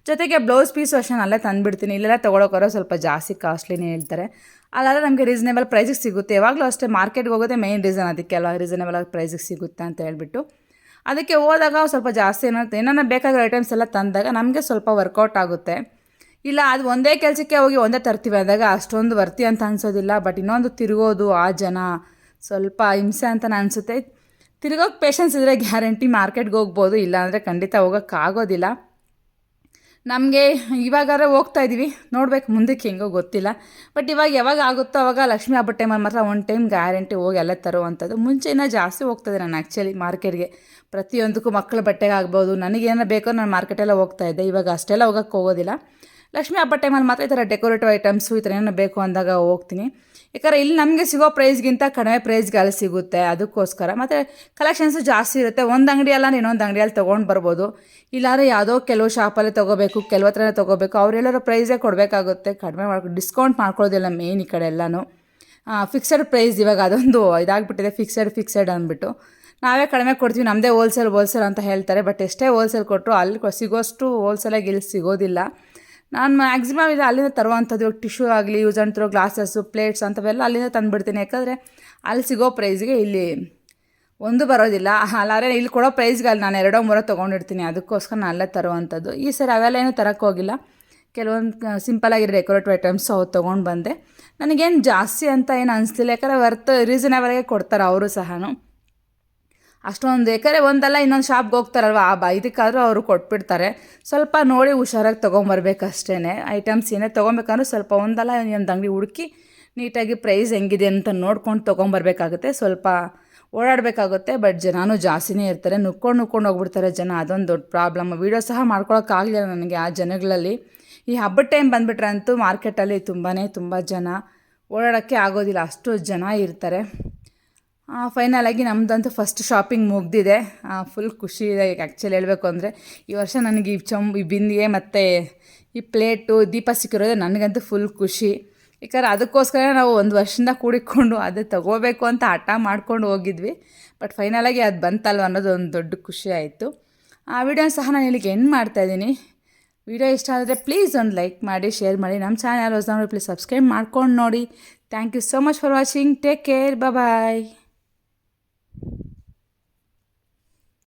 ಜೊತೆಗೆ ಬ್ಲೌಸ್ ಪೀಸ್ ಅಷ್ಟೇ ಅಲ್ಲೇ ತಂದುಬಿಡ್ತೀನಿ. ಇಲ್ಲೆಲ್ಲ ತೊಗೊಳೋಕೋರೋ ಸ್ವಲ್ಪ ಜಾಸ್ತಿ ಕಾಸ್ಟ್ಲಿನೇ ಹೇಳ್ತಾರೆ. ಅಲ್ಲಾದರೆ ನಮಗೆ ರೀಸನೇಬಲ್ ಪ್ರೈಸಿಗೆ ಸಿಗುತ್ತೆ. ಯಾವಾಗಲೂ ಅಷ್ಟೇ ಮಾರ್ಕೆಟ್ಗೆ ಹೋಗೋದೇ ಮೇಯ್ನ್ ರೀಸನ್ ಅದಕ್ಕೆ ಅಲ್ವಾ, ರೀಸನೇಬಲ್ ಆಗಿ ಪ್ರೈಸಿಗೆ ಸಿಗುತ್ತೆ ಅಂತ ಹೇಳ್ಬಿಟ್ಟು. ಅದಕ್ಕೆ ಹೋದಾಗ ಸ್ವಲ್ಪ ಜಾಸ್ತಿ ಏನಾರ ಬೇಕಾಗಿರೋ ಐಟಮ್ಸ್ ಎಲ್ಲ ತಂದಾಗ ನಮಗೆ ಸ್ವಲ್ಪ ವರ್ಕೌಟ್ ಆಗುತ್ತೆ. ಇಲ್ಲ ಅದು ಒಂದೇ ಕೆಲಸಕ್ಕೆ ಹೋಗಿ ಒಂದೇ ತರ್ತೀವಿ ಅಂದಾಗ ಅಷ್ಟೊಂದು ವರ್ತಿ ಅಂತ ಅನಿಸೋದಿಲ್ಲ. ಬಟ್ ಇನ್ನೊಂದು ತಿರುಗೋದು ಆ ಜನ ಸ್ವಲ್ಪ ಹಿಂಸೆ ಅಂತ ಅನಿಸುತ್ತೆ. ತಿರುಗೋಕ್ಕೆ ಪೇಷನ್ಸ್ ಇದ್ದರೆ ಗ್ಯಾರಂಟಿ ಮಾರ್ಕೆಟ್ಗೆ ಹೋಗ್ಬೋದು, ಇಲ್ಲಾಂದರೆ ಖಂಡಿತ ಹೋಗೋಕ್ಕಾಗೋದಿಲ್ಲ. ನಮಗೆ ಇವಾಗಾದ್ರೆ ಹೋಗ್ತಾಯಿದ್ದೀವಿ, ನೋಡ್ಬೇಕು ಮುಂದಕ್ಕೆ ಹೆಂಗೋ ಗೊತ್ತಿಲ್ಲ. ಬಟ್ ಇವಾಗ ಯಾವಾಗ ಆಗುತ್ತೋ ಅವಾಗ ಲಕ್ಷ್ಮೀ ಹಬ್ಬದ ಟೈಮಲ್ಲಿ ಮಾತ್ರ ಒನ್ ಟೈಮ್ ಗ್ಯಾರಂಟಿ ಹೋಗಿ ಎಲ್ಲ ತರುವಂಥದ್ದು. ಮುಂಚೆನೇ ಜಾಸ್ತಿ ಹೋಗ್ತಾಯಿದ್ದೆ ನಾನು ಆ್ಯಕ್ಚುಲಿ ಮಾರ್ಕೆಟ್ಗೆ. ಪ್ರತಿಯೊಂದಕ್ಕೂ ಮಕ್ಕಳ ಬಟ್ಟೆಗೆ ಆಗ್ಬೋದು, ನನಗೇನೋ ಬೇಕೋ ನಾನು ಮಾರ್ಕೆಟೆಲ್ಲ ಹೋಗ್ತಾಯಿದ್ದೆ. ಇವಾಗ ಅಷ್ಟೆಲ್ಲ ಹೋಗೋಕ್ಕೆ ಹೋಗೋದಿಲ್ಲ. ಲಕ್ಷ್ಮೀ ಹಬ್ಬದ ಟೈಮಲ್ಲಿ ಮಾತ್ರ ಈ ಥರ ಡೆಕೋರೇಟಿವ್ ಐಟಮ್ಸು ಈ ಥರ ಏನೋ ಬೇಕು ಅಂದಾಗ ಹೋಗ್ತೀನಿ. ಯಾಕಂದರೆ ಇಲ್ಲಿ ನಮಗೆ ಸಿಗೋ ಪ್ರೈಸ್ಗಿಂತ ಕಡಿಮೆ ಪ್ರೈಸ್ಗೆ ಅಲ್ಲಿ ಸಿಗುತ್ತೆ. ಅದಕ್ಕೋಸ್ಕರ ಮತ್ತು ಕಲೆಕ್ಷನ್ಸು ಜಾಸ್ತಿ ಇರುತ್ತೆ. ಒಂದು ಅಂಗಡಿ ಅಲ್ಲ ಇನ್ನೊಂದು ಅಂಗಡಿಯಲ್ಲಿ ತೊಗೊಂಡು ಬರ್ಬೋದು. ಇಲ್ಲಾಂದರೆ ಯಾವುದೋ ಕೆಲವು ಶಾಪಲ್ಲಿ ತೊಗೋಬೇಕು, ಕೆಲವು ಹತ್ರನೇ ತೊಗೋಬೇಕು. ಅವರೆಲ್ಲರೂ ಪ್ರೈಸೇ ಕೊಡಬೇಕಾಗುತ್ತೆ. ಕಡಿಮೆ ಡಿಸ್ಕೌಂಟ್ ಮಾಡ್ಕೊಳ್ಳೋದಿಲ್ಲ ಮೇನ್ ಈ ಕಡೆ ಎಲ್ಲನೂ. ಫಿಕ್ಸೆಡ್ ಪ್ರೈಸ್ ಇವಾಗ ಅದೊಂದು ಇದಾಗಿಬಿಟ್ಟಿದೆ, ಫಿಕ್ಸೆಡ್ ಅಂದ್ಬಿಟ್ಟು. ನಾವೇ ಕಡಿಮೆ ಕೊಡ್ತೀವಿ, ನಮ್ಮದೇ ಹೋಲ್ಸೇಲ್ ಅಂತ ಹೇಳ್ತಾರೆ. ಬಟ್ ಎಷ್ಟೇ ಹೋಲ್ಸೇಲ್ ಕೊಟ್ಟರು ಅಲ್ಲಿ ಸಿಗೋಷ್ಟು ಹೋಲ್ಸೇಲಾಗಿ ಇಲ್ಲಿ ಸಿಗೋದಿಲ್ಲ. ನಾನು ಮ್ಯಾಕ್ಸಿಮಮ್ ಇದು ಅಲ್ಲಿಂದ ತರುವಂಥದ್ದು. ಟಿಶ್ಯೂ ಆಗಲಿ, use and throw glasses, plates ಅಂಥವೆಲ್ಲ ಅಲ್ಲಿಂದ ತಂದುಬಿಡ್ತೀನಿ. ಯಾಕಂದರೆ ಅಲ್ಲಿ ಸಿಗೋ ಪ್ರೈಸ್ಗೆ ಇಲ್ಲಿ ಒಂದು ಬರೋದಿಲ್ಲ. ಅಲ್ಲಾರೆ ಇಲ್ಲಿ ಕೊಡೋ ಪ್ರೈಸ್ಗೆ ಅಲ್ಲಿ ನಾನು 2-3 ತೊಗೊಂಡಿರ್ತೀನಿ. ಅದಕ್ಕೋಸ್ಕರ ನಾನು ಅಲ್ಲೇ ತರುವಂಥದ್ದು. ಈ ಸರಿ ಅವೆಲ್ಲ ಏನೂ ತರೋಕ್ಕೆ ಹೋಗಿಲ್ಲ. ಕೆಲವೊಂದು ಸಿಂಪಲಾಗಿರೋ ಡೆಕೋರೇಟಿವ್ ಐಟಮ್ಸ್ ಅವು ತೊಗೊಂಡು ಬಂದೆ. ನನಗೇನು ಜಾಸ್ತಿ ಅಂತ ಏನು ಅನಿಸ್ತಿಲ್ಲ. ಯಾಕಂದರೆ ರೀಸನೇಬಲಾಗೆ ಕೊಡ್ತಾರೆ ಅವರು ಸಹ. ಅಷ್ಟೊಂದು ಯಾಕಂದರೆ ಒಂದಲ್ಲ ಇನ್ನೊಂದು ಶಾಪ್ಗೆ ಹೋಗ್ತಾರಲ್ವ, ಇದಕ್ಕಾದರೂ ಅವರು ಕೊಟ್ಬಿಡ್ತಾರೆ. ಸ್ವಲ್ಪ ನೋಡಿ ಹುಷಾರಾಗಿ ತೊಗೊಂಬರ್ಬೇಕಷ್ಟೇ. ಐಟಮ್ಸ್ ಏನೇ ತೊಗೊಬೇಕಂದ್ರೂ ಸ್ವಲ್ಪ ಒಂದಲ್ಲ ಇನ್ನೊಂದು ಅಂಗಡಿ ಹುಡುಕಿ ನೀಟಾಗಿ ಪ್ರೈಸ್ ಹೆಂಗಿದೆ ಅಂತ ನೋಡ್ಕೊಂಡು ತೊಗೊಂಬರ್ಬೇಕಾಗುತ್ತೆ. ಸ್ವಲ್ಪ ಓಡಾಡಬೇಕಾಗುತ್ತೆ. ಬಟ್ ಜನನೂ ಜಾಸ್ತಿನೇ ಇರ್ತಾರೆ, ನುಕ್ಕೊಂಡು ಹೋಗ್ಬಿಡ್ತಾರೆ ಜನ. ಅದೊಂದು ದೊಡ್ಡ ಪ್ರಾಬ್ಲಮ್. ವೀಡಿಯೋ ಸಹ ಮಾಡ್ಕೊಳಕ್ಕಾಗಲಿಲ್ಲ ನನಗೆ ಆ ಜನಗಳಲ್ಲಿ. ಈ ಹಬ್ಬದ ಟೈಮ್ ಬಂದುಬಿಟ್ರೆ ಅಂತೂ ಮಾರ್ಕೆಟಲ್ಲಿ ತುಂಬ ಜನ, ಓಡಾಡೋಕ್ಕೆ ಆಗೋದಿಲ್ಲ, ಅಷ್ಟು ಜನ ಇರ್ತಾರೆ. ಫೈನಲಾಗಿ ನಮ್ಮದಂತೂ ಫಸ್ಟ್ ಶಾಪಿಂಗ್ ಮುಗಿದಿದೆ. ಫುಲ್ ಖುಷಿ ಇದೆ ಆ್ಯಕ್ಚುಲಿ ಹೇಳಬೇಕು ಅಂದರೆ. ಈ ವರ್ಷ ನನಗೆ ಈ ಬಿಂದಿಗೆ ಮತ್ತು ಈ ಪ್ಲೇಟು ದೀಪ ಸಿಕ್ಕಿರೋದೆ ನನಗಂತೂ ಫುಲ್ ಖುಷಿ. ಯಾಕಂದ್ರೆ ಅದಕ್ಕೋಸ್ಕರ ನಾವು ಒಂದು ವರ್ಷದಿಂದ ಕೂಡಿಕೊಂಡು ಅದೇ ತೊಗೋಬೇಕು ಅಂತ ಹಠ ಮಾಡ್ಕೊಂಡು ಹೋಗಿದ್ವಿ. ಬಟ್ ಫೈನಲಾಗಿ ಅದು ಬಂತಲ್ವ ಅನ್ನೋದು ಒಂದು ದೊಡ್ಡ ಖುಷಿ ಆಯಿತು. ಆ ವಿಡಿಯೋನ ಸಹ ನಾನು ಇಲ್ಲಿಗೆ ಎಂಡ್ ಮಾಡ್ತಾಯಿದ್ದೀನಿ. ವಿಡಿಯೋ ಇಷ್ಟ ಆದರೆ ಪ್ಲೀಸ್ ಒಂದು ಲೈಕ್ ಮಾಡಿ, ಶೇರ್ ಮಾಡಿ. ನಮ್ಮ ಚಾನಲ್ ಹೊಸದವ್ರು ಪ್ಲೀಸ್ ಸಬ್ಸ್ಕ್ರೈಬ್ ಮಾಡ್ಕೊಂಡು ನೋಡಿ. Thank you so much for watching. Take care. Bye.